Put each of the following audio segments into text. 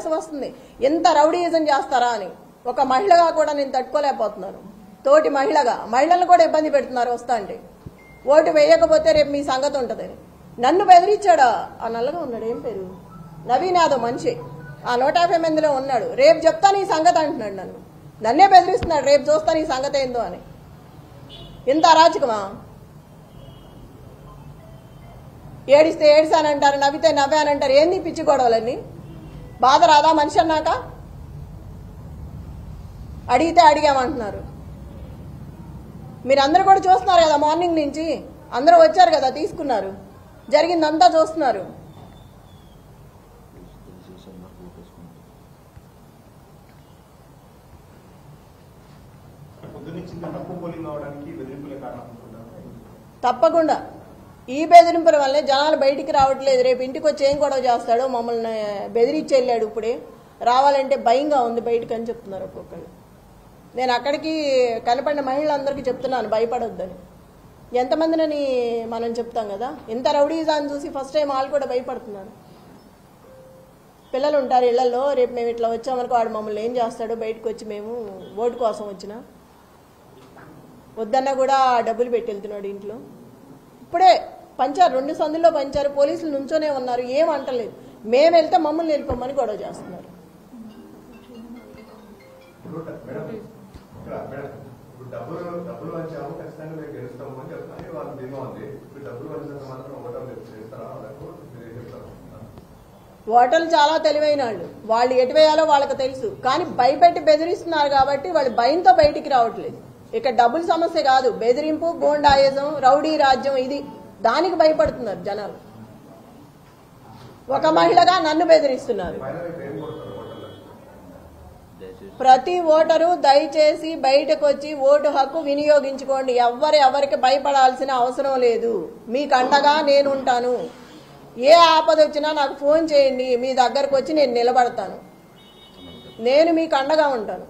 వస్తుంది ఎంత రౌడీయిజం చేస్తారా అని ఒక మహిళగా కూడా నేను తట్టుకోలేకపోతున్నాను. తోటి మహిళలను కూడా ఇబ్బంది పెడుతున్నారు వస్తా అంటే. ఓటు వేయకపోతే రేపు మీ సంగతి ఉంటుందని నన్ను బెదిరించాడా. ఆ నల్లగా ఉన్నాడు, ఏం పేరు, నవీన్ యాదవ్ మనిషి, ఆ 150 మందిలో ఉన్నాడు. రేపు చెప్తాను ఈ సంగతి అంటున్నాడు. నన్నే బెదిరిస్తున్నాడు, రేపు చూస్తాను ఈ సంగతి ఏందో అని. ఇంత అరాచకమా? ఏడిస్తే ఏడిసానంటారు, నవ్వితే నవ్వానంటారు. ఏంది పిచ్చి గొడవలన్నీ? బాధ రాదా మనిషి అన్నాక? అడిగితే అడిగామంటున్నారు. మీరందరూ కూడా చూస్తున్నారు కదా, మార్నింగ్ నుంచి అందరూ వచ్చారు కదా, తీసుకున్నారు, జరిగిందంతా చూస్తున్నారు. తప్పకుండా ఈ బెదిరింపుల వల్లే జనాలు బయటికి రావట్లేదు. రేపు ఇంటికి వచ్చి ఏం గొడవ చేస్తాడో, మమ్మల్ని బెదిరించి వెళ్ళాడు, ఇప్పుడే రావాలంటే భయంగా ఉంది బయటకు అని చెప్తున్నారు ఒక్కొక్కరు. నేను అక్కడికి కనపడిన మహిళలందరికీ చెప్తున్నాను భయపడొద్దని. ఎంతమందినని మనం చెప్తాం కదా, ఇంత రౌడీజాన్ని చూసి ఫస్ట్ టైం వాళ్ళు కూడా భయపడుతున్నారు. పిల్లలు ఉంటారు ఇళ్లలో, రేపు మేము ఇట్లా వచ్చామనుకో వాడు మమ్మల్ని ఏం చేస్తాడో, బయటకు వచ్చి మేము ఓటు కోసం వచ్చినా వద్దన్నా కూడా డబ్బులు పెట్టి వెళ్తున్నాడు ఇంట్లో. ఇప్పుడే పంచారు, 2 సందుల్లో పంచారు, పోలీసులు నుంచోనే ఉన్నారు, ఏం అంటలేదు. మేము వెళ్తే మమ్మల్ని వెళ్ళిపోమని గొడవ చేస్తున్నారు. ఓటర్లు చాలా తెలివైన వాళ్ళు ఎటు వేయాలో వాళ్ళకి తెలుసు. కానీ భయపెట్టి బెదిరిస్తున్నారు కాబట్టి వాళ్ళు భయంతో బయటికి రావట్లేదు. ఇక డబ్బుల సమస్య కాదు, బెదిరింపు, గోండాయిజం, రౌడీ రాజ్యం, ఇది దానికి భయపడుతున్నారు జనాలు. ఒక మహిళగా నన్ను బెదిరిస్తున్నారు. ప్రతి ఓటరు దయచేసి బయటకు వచ్చి ఓటు హక్కు వినియోగించుకోండి. ఎవరికి భయపడాల్సిన అవసరం లేదు. మీకు అండగా నేను ఉంటాను. ఏ ఆపద వచ్చినా నాకు ఫోన్ చేయండి, మీ దగ్గరకు వచ్చి నేను నిలబడతాను. నేను మీకు అండగా ఉంటాను,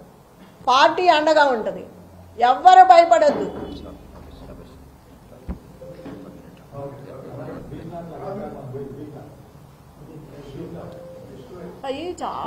పార్టీ అండగా ఉంటుంది. ఎవ్వరు భయపడద్దు. అయ్యి చాలా